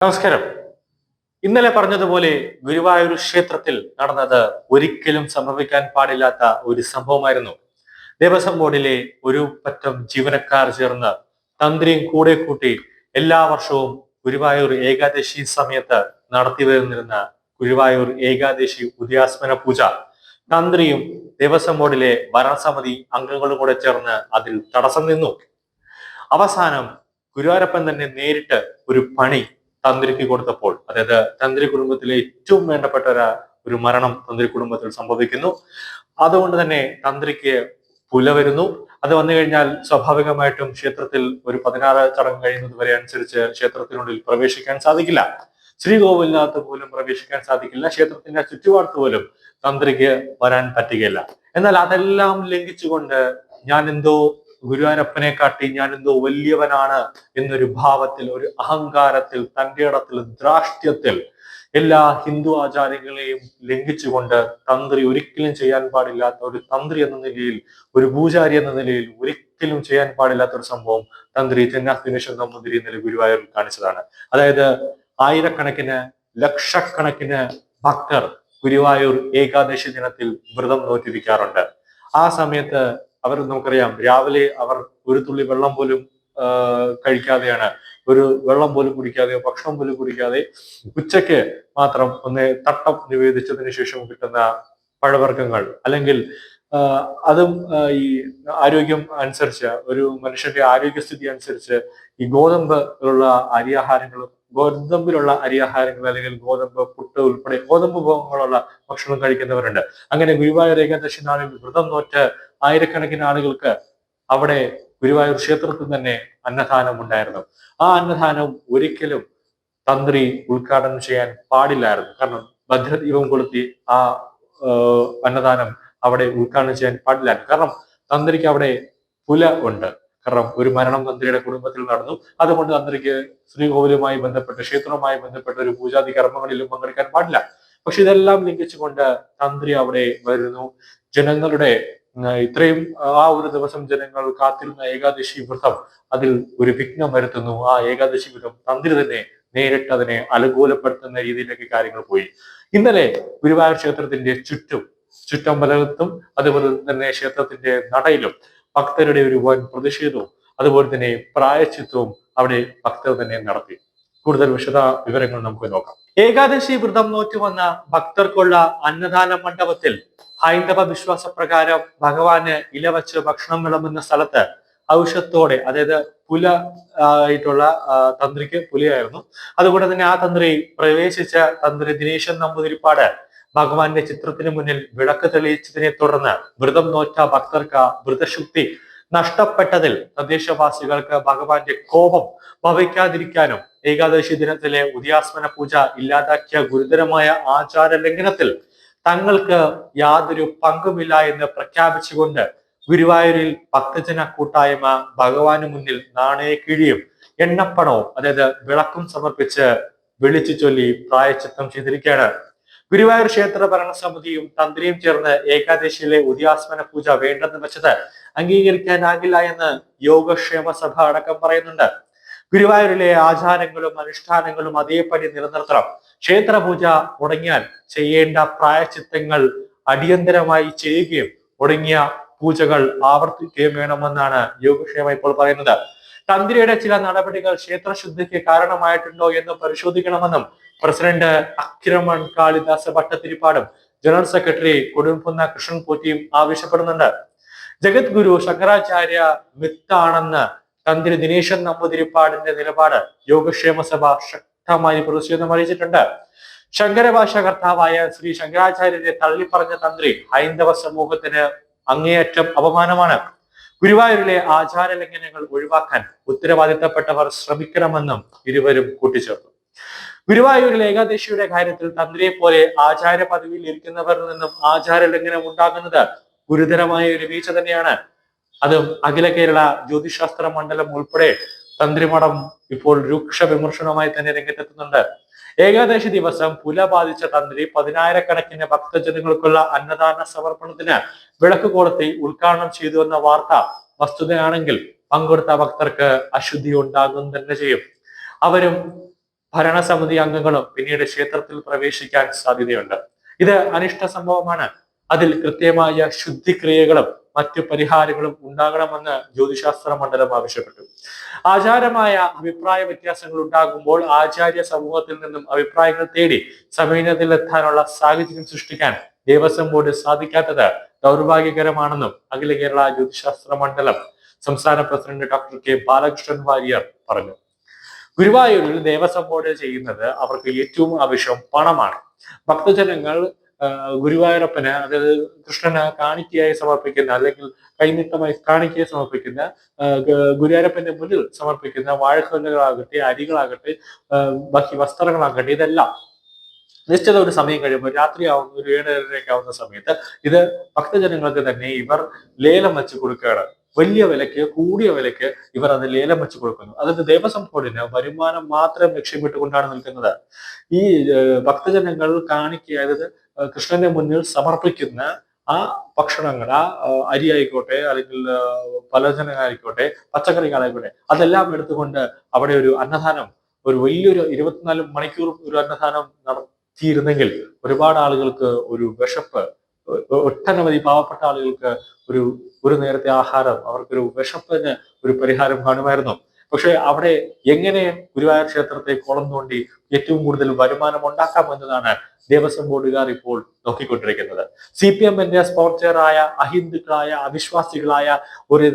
നമസ്കാരം. ഇന്നലെ പറഞ്ഞതുപോലെ ഗുരുവായൂർ ക്ഷേത്രത്തിൽ നടന്നത് ഒരിക്കലും സംഭവിക്കാൻ പാടില്ലാത്ത ഒരു സംഭവമായിരുന്നു. ദേവസ്വം ബോർഡിലെ ഒരു പറ്റം ജീവനക്കാർ ചേർന്ന് തന്ത്രിയും കൂടെ കൂട്ടി എല്ലാ വർഷവും ഗുരുവായൂർ ഏകാദശി സമയത്ത് നടത്തി വരുന്നിരുന്ന ഗുരുവായൂർ ഏകാദശി ഉദ്യാസ്മന പൂജ തന്ത്രിയും ദേവസ്വം ബോർഡിലെ ഭരണസമിതി അംഗങ്ങളും കൂടെ ചേർന്ന് അതിൽ തടസ്സം നിന്നു. അവസാനം ഗുരുവായൂരപ്പൻ തന്നെ നേരിട്ട് ഒരു പണി തന്ത്രിക്ക് കൊടുത്തപ്പോൾ, അതായത് തന്ത്രി കുടുംബത്തിലെ ഏറ്റവും വേണ്ടപ്പെട്ട ഒരു മരണം തന്ത്രി കുടുംബത്തിൽ സംഭവിക്കുന്നു. അതുകൊണ്ട് തന്നെ തന്ത്രിക്ക് പുല വരുന്നു. അത് വന്നു കഴിഞ്ഞാൽ സ്വാഭാവികമായിട്ടും ക്ഷേത്രത്തിൽ ഒരു 16 ചടങ്ങ് കഴിയുന്നത് വരെ അനുസരിച്ച് ക്ഷേത്രത്തിനുള്ളിൽ പ്രവേശിക്കാൻ സാധിക്കില്ല. ശ്രീകോവിലിനകത്ത് പോലും പ്രവേശിക്കാൻ സാധിക്കില്ല. ക്ഷേത്രത്തിന്റെ ചുറ്റുപാടത്ത് പോലും തന്ത്രിക്ക് വരാൻ പറ്റുകയില്ല. എന്നാൽ അതെല്ലാം ലംഘിച്ചുകൊണ്ട് ഞാൻ എന്തോ ഗുരുവായൂരപ്പനെ കാട്ടി ഞാൻ എന്തോ വലിയവനാണ് എന്നൊരു ഭാവത്തിൽ, ഒരു അഹങ്കാരത്തിൽ, തന്റെ ഇടത്തിൽ, ധാർഷ്ട്യത്തിൽ എല്ലാ ഹിന്ദു ആചാരങ്ങളെയും ലംഘിച്ചുകൊണ്ട് തന്ത്രി ഒരിക്കലും ചെയ്യാൻ പാടില്ലാത്ത ഒരു തന്ത്രി എന്ന നിലയിൽ, ഒരു പൂജാരി എന്ന നിലയിൽ ഒരിക്കലും ചെയ്യാൻ പാടില്ലാത്ത ഒരു സംഭവം തന്ത്രി ദിനേശൻ നമ്പൂതിരി ഇന്നലെ ഗുരുവായൂരിൽ കാണിച്ചതാണ്. അതായത് ആയിരക്കണക്കിന് ലക്ഷക്കണക്കിന് ഭക്തർ ഗുരുവായൂർ ഏകാദശി ദിനത്തിൽ വ്രതം നോറ്റിരിക്കാറുണ്ട്. ആ സമയത്ത് നമുക്കറിയാം, രാവിലെ അവർ ഒരു തുള്ളി വെള്ളം പോലും കഴിക്കാതെയാണ്, ഒരു വെള്ളം പോലും കുടിക്കാതെയോ ഭക്ഷണം പോലും കുടിക്കാതെ ഉച്ചയ്ക്ക് മാത്രം ഒന്ന് തട്ടം നിവേദിച്ചതിന് ശേഷം കിട്ടുന്ന പഴവർഗ്ഗങ്ങൾ, അല്ലെങ്കിൽ അതും ഈ ആരോഗ്യം അനുസരിച്ച്, ഒരു മനുഷ്യന്റെ ആരോഗ്യസ്ഥിതി അനുസരിച്ച് ഈ ഗോതമ്പിലുള്ള അരിയാഹാരങ്ങളും, ഗോതമ്പിലുള്ള അരിയാഹാരങ്ങൾ അല്ലെങ്കിൽ ഗോതമ്പ് പുട്ട് ഉൾപ്പെടെ ഗോതമ്പ് വിഭവങ്ങളുള്ള ഭക്ഷണം കഴിക്കുന്നവരുണ്ട്. അങ്ങനെ ഗുരുവായൂർ ഏകാദശി നാളിൽ വ്രതം നോറ്റ് ആയിരക്കണക്കിന് ആളുകൾക്ക് അവിടെ ഗുരുവായൂർ ക്ഷേത്രത്തിൽ തന്നെ അന്നദാനം ഉണ്ടായിരുന്നു. ആ അന്നദാനം ഒരിക്കലും തന്ത്രി ഉദ്ഘാടനം ചെയ്യാൻ പാടില്ലായിരുന്നു. കാരണം ഭദ്രദീപം കൊളുത്തി ആ അന്നദാനം അവിടെ ഉദ്ഘാടനം ചെയ്യാൻ പാടില്ലായിരുന്നു. കാരണം തന്ത്രിക്ക് അവിടെ പുല ഉണ്ട്. കാരണം ഒരു മരണം തന്ത്രിയുടെ കുടുംബത്തിൽ നടന്നു. അതുകൊണ്ട് തന്ത്രിക്ക് ശ്രീകോവിലുമായി ബന്ധപ്പെട്ട്, ക്ഷേത്രവുമായി ബന്ധപ്പെട്ട ഒരു പൂജാതി കർമ്മങ്ങളിലും പങ്കെടുക്കാൻ പാടില്ല. പക്ഷെ ഇതെല്ലാം ലംഘിച്ചുകൊണ്ട് തന്ത്രി അവിടെ വരുന്നു. ജനങ്ങളുടെ ഇത്രയും ആ ഒരു ദിവസം ജനങ്ങൾ കാത്തിരുന്ന ഏകാദശി വ്രതം അതിൽ ഒരു വിഘ്നം വരുത്തുന്നു. ആ ഏകാദശി വ്രതം തന്ത്രി തന്നെ നേരിട്ട് അതിനെ അനുകൂലപ്പെടുത്തുന്ന രീതിയിലേക്ക് കാര്യങ്ങൾ പോയി. ഇന്നലെ ഗുരുവായൂർ ക്ഷേത്രത്തിന്റെ ചുറ്റമ്പലത്തും അതുപോലെ തന്നെ ക്ഷേത്രത്തിന്റെ നടയിലും ഭക്തരുടെ ഒരു വൻ പ്രതിഷേധവും അതുപോലെ തന്നെ പ്രായശ്ചിത്വവും അവിടെ ഭക്തർ തന്നെ നടത്തി. കൂടുതൽ വിവരങ്ങൾ നമുക്ക് നോക്കാം. ഏകാദശി വ്രതം നോറ്റു വന്ന ഭക്തർക്കുള്ള അന്നദാന മണ്ഡപത്തിൽ ഹൈന്ദവ വിശ്വാസപ്രകാരം ഭഗവാന് ഇല വച്ച് ഭക്ഷണം വിളമ്പുന്ന സ്ഥലത്ത് ഔഷധത്തോടെ, അതായത് പുല ആയിട്ടുള്ള തന്ത്രിക്ക് പുലിയായിരുന്നു. അതുകൊണ്ട് തന്നെ ആ തന്ത്രി പ്രവേശിച്ച തന്ത്രി ദിനേശൻ നമ്പൂതിരിപ്പാട് ഭഗവാന്റെ ചിത്രത്തിന് മുന്നിൽ വിളക്ക് തെളിയിച്ചതിനെ തുടർന്ന് വ്രതം നോറ്റ ഭക്തർക്ക് വ്രതശുദ്ധി നഷ്ടപ്പെട്ടതിൽ തദ്ദേശവാസികൾക്ക് ഭഗവാന്റെ കോപം ഭവിക്കാതിരിക്കാനും ഏകാദശി ദിനത്തിലെ ഉദ്യാസ്മന പൂജ ഇല്ലാതാക്കിയ ഗുരുതരമായ ആചാര ലംഘനത്തിൽ തങ്ങൾക്ക് യാതൊരു പങ്കുമില്ല എന്ന് പ്രഖ്യാപിച്ചുകൊണ്ട് ഗുരുവായൂരിൽ ഭക്തജന കൂട്ടായ്മ ഭഗവാന് മുന്നിൽ നാണയക്കിഴിയും എണ്ണപ്പണവും, അതായത് വിളക്കും സമർപ്പിച്ച് വിളിച്ചു ചൊല്ലി പ്രായശ്ചിത്തം ചെയ്തിരിക്കുകയാണ്. ഗുരുവായൂർ ക്ഷേത്ര ഭരണസമിതിയും തന്ത്രിയും ചേർന്ന് ഏകാദശിയിലെ ഉദ്യാസ്മന പൂജ വേണ്ടെന്ന് വെച്ചത് അംഗീകരിക്കാനാകില്ല എന്ന് യോഗക്ഷേമ സഭ അടക്കം പറയുന്നുണ്ട്. ഗുരുവായൂരിലെ ആചാരങ്ങളും അനുഷ്ഠാനങ്ങളും അതേപടി നിലനിർത്തണം. ക്ഷേത്രപൂജ മുടങ്ങിയാൽ ചെയ്യേണ്ട പ്രായശ്ചിത്തങ്ങൾ അടിയന്തരമായി ചെയ്യുകയും മുടങ്ങിയ പൂജകൾ ആവർത്തിക്കുകയും വേണമെന്നാണ് യോഗക്ഷേമ ഇപ്പോൾ പറയുന്നത്. തന്ത്രിയുടെ ചില നടപടികൾ ക്ഷേത്രശുദ്ധിക്ക് കാരണമായിട്ടുണ്ടോ എന്ന് പരിശോധിക്കണമെന്നും പ്രസിഡന്റ് അക്കിരമൺ കാളിദാസ ഭട്ടതിരിപ്പാടും ജനറൽ സെക്രട്ടറി കൊടുംകുന്ന കൃഷ്ണൻ പോറ്റിയും ആവശ്യപ്പെടുന്നുണ്ട്. ജഗദ്ഗുരു ശങ്കരാചാര്യ മിത്താണെന്ന് തന്ത്രി ദിനേശൻ നമ്പൂതിരിപ്പാടിന്റെ നിലപാട് യോഗക്ഷേമ സഭ ശക്തമായി പ്രതിഷേധം അറിയിച്ചിട്ടുണ്ട്. ശങ്കരഭാഷാകർത്താവായ ശ്രീ ശങ്കരാചാര്യരെ തള്ളിപ്പറഞ്ഞ തന്ത്രി ഹൈന്ദവ സമൂഹത്തിന് അങ്ങേയറ്റം അപമാനമാണ്. ഗുരുവായൂരിലെ ആചാര ലംഘനങ്ങൾ ഒഴിവാക്കാൻ ഉത്തരവാദിത്തപ്പെട്ടവർ ശ്രമിക്കണമെന്നും ഇരുവരും കൂട്ടിച്ചേർത്തു. ഗുരുവായൂരിൽ ഏകാദശിയുടെ കാര്യത്തിൽ തന്ത്രിയെ പോലെ ആചാര പദവിയിൽ ഇരിക്കുന്നവരിൽ നിന്നും ആചാര ലംഘനം ഉണ്ടാകുന്നത് ഗുരുതരമായ ഒരു വീഴ്ച തന്നെയാണ്. അതും അഖില കേരള ജ്യോതിശാസ്ത്ര മണ്ഡലം ഉൾപ്പെടെ തന്ത്രിമഠം ഇപ്പോൾ രൂക്ഷ വിമർശനവുമായി തന്നെ രംഗത്തെത്തുന്നുണ്ട്. ഏകാദശി ദിവസം പുല ബാധിച്ച തന്ത്രി 10,000-കണക്കിന് ഭക്തജനങ്ങൾക്കുള്ള അന്നദാന സമർപ്പണത്തിന് വിളക്ക് കൊളുത്തി ഉദ്ഘാടനം ചെയ്തു എന്ന വാർത്ത വസ്തുതയാണെങ്കിൽ പങ്കെടുത്ത ഭക്തർക്ക് അശുദ്ധി ഉണ്ടാകും തന്നെ ചെയ്യും. അവരും ഭരണസമിതി അംഗങ്ങളും പിന്നീട് ക്ഷേത്രത്തിൽ പ്രവേശിക്കാൻ സാധ്യതയുണ്ട്. ഇത് അനിഷ്ട സംഭവമാണ്. അതിൽ കൃത്യമായ ശുദ്ധിക്രിയകളും മറ്റു പരിഹാരങ്ങളും ഉണ്ടാകണമെന്ന് ജ്യോതിശാസ്ത്ര മണ്ഡലം ആവശ്യപ്പെട്ടു. ആചാരമായ അഭിപ്രായ വ്യത്യാസങ്ങൾ ഉണ്ടാകുമ്പോൾ ആചാര്യ സമൂഹത്തിൽ നിന്നും അഭിപ്രായങ്ങൾ തേടി സമന്വയത്തിലെത്താനുള്ള സാഹചര്യം സൃഷ്ടിക്കാൻ ദേവസ്വം ബോർഡ് സാധിക്കാത്തത് ദൗർഭാഗ്യകരമാണെന്നും അഖില കേരള ജ്യോതിശാസ്ത്ര മണ്ഡലം സംസ്ഥാന president doctor K Balakrishnan Warrier പറഞ്ഞു. ഗുരുവായൂരിൽ ദേവസ്വം ബോർഡ് ചെയ്യുന്നത് അവർക്ക് ഏറ്റവും ആവശ്യം പണമാണ്. ഭക്തജനങ്ങൾ ഗുരുവായൂരപ്പന്, അതായത് കൃഷ്ണന് കാണിക്കയായി സമർപ്പിക്കുന്ന അല്ലെങ്കിൽ കൈനീട്ടമായി കാണിക്കയായി സമർപ്പിക്കുന്ന ഗുരുവായൂരപ്പന്റെ മുന്നിൽ സമർപ്പിക്കുന്ന വാഴക്കൊല്ലുകളാകട്ടെ, അരികളാകട്ടെ, ബാക്കി വസ്ത്രങ്ങളാകട്ടെ, ഇതെല്ലാം നിശ്ചിത ഒരു സമയം കഴിയുമ്പോൾ രാത്രിയാവുന്ന ഒരു 7:30 ആവുന്ന സമയത്ത് ഇത് ഭക്തജനങ്ങൾക്ക് തന്നെ ഇവർ ലേലം വെച്ച് കൊടുക്കുകയാണ്. വലിയ വിലയ്ക്ക്, കൂടിയ വിലയ്ക്ക് ഇവർ അത് ലേലം വെച്ച് കൊടുക്കുന്നു. അതായത് ദേവസ്വം ബോർഡിന് വരുമാനം മാത്രം ലക്ഷ്യമിട്ടുകൊണ്ടാണ് നിൽക്കുന്നത്. ഈ ഭക്തജനങ്ങൾ കാണിക്കുക, അതായത് കൃഷ്ണന്റെ മുന്നിൽ സമർപ്പിക്കുന്ന ആ ഭക്ഷണങ്ങൾ, ആ അരി ആയിക്കോട്ടെ, അല്ലെങ്കിൽ പലചരക്കായിക്കോട്ടെ, പച്ചക്കറികളായിക്കോട്ടെ, അതെല്ലാം എടുത്തുകൊണ്ട് അവിടെ ഒരു അന്നദാനം, ഒരു വലിയൊരു 24 മണിക്കൂർ ഒരു അന്നദാനം നടത്തിയിരുന്നെങ്കിൽ ഒരുപാട് ആളുകൾക്ക് ഒരു വിശപ്പ്, ഒട്ടനവധി പാവപ്പെട്ട ആളുകൾക്ക് ഒരു ഒരു നേരത്തെ ആഹാരം, അവർക്കൊരു വിശപ്പിന് ഒരു പരിഹാരം കാണുമായിരുന്നു. പക്ഷെ അവിടെ എങ്ങനെ ഗുരുവായൂർ ക്ഷേത്രത്തെ കുളം തോണ്ടി ഏറ്റവും കൂടുതൽ വരുമാനം ഉണ്ടാക്കാമെന്നതാണ് ദേവസ്വം ബോർഡുകാർ ഇപ്പോൾ നോക്കിക്കൊണ്ടിരിക്കുന്നത്. CPM-ന്റെ സ്പോൺസറായ അഹിന്ദുക്കളായ, അവിശ്വാസികളായ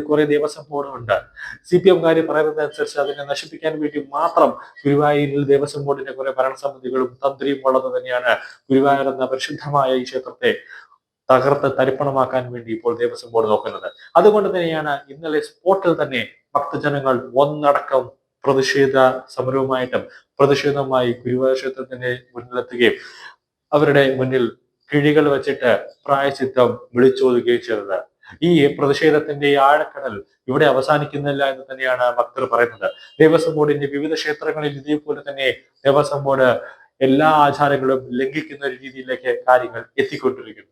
കുറെ ദേവസ്വം ബോർഡുണ്ട്. CPM-കാര് പറയുന്നതനുസരിച്ച് അതിനെ നശിപ്പിക്കാൻ വേണ്ടി മാത്രം ഗുരുവായൂരിൽ ദേവസ്വം ബോർഡിന്റെ കുറെ ഭരണസമിതികളും തന്ത്രിയും ഉള്ളത് തന്നെയാണ് ഗുരുവായൂർ എന്ന പരിശുദ്ധമായ ഈ ക്ഷേത്രത്തെ തകർത്ത് തരിപ്പണമാക്കാൻ വേണ്ടി ഇപ്പോൾ ദേവസ്വം ബോർഡ് നോക്കുന്നത്. അതുകൊണ്ട് തന്നെയാണ് ഇന്നലെ സ്പോട്ടിൽ തന്നെ ഭക്തജനങ്ങൾ ഒന്നടക്കം പ്രതിഷേധ സമരവുമായിട്ടും പ്രതിഷേധവുമായി ഗുരുവായൂർ ക്ഷേത്രത്തിന്റെ മുന്നിലെത്തുകയും അവരുടെ മുന്നിൽ കിഴികൾ വെച്ചിട്ട് പ്രായശ്ചിത്തം വിളിച്ചോതുകയും ചെയ്തത്. ഈ പ്രതിഷേധത്തിന്റെ ആഴക്കടൽ ഇവിടെ അവസാനിക്കുന്നില്ല എന്ന് തന്നെയാണ് ഭക്തർ പറയുന്നത്. ദേവസ്വം ബോർഡിന്റെ വിവിധ ക്ഷേത്രങ്ങളിൽ ഇതേപോലെ തന്നെ ദേവസ്വം ബോർഡ് എല്ലാ ആചാരങ്ങളും ലംഘിക്കുന്ന ഒരു രീതിയിലേക്ക് കാര്യങ്ങൾ എത്തിക്കൊണ്ടിരിക്കുന്നു.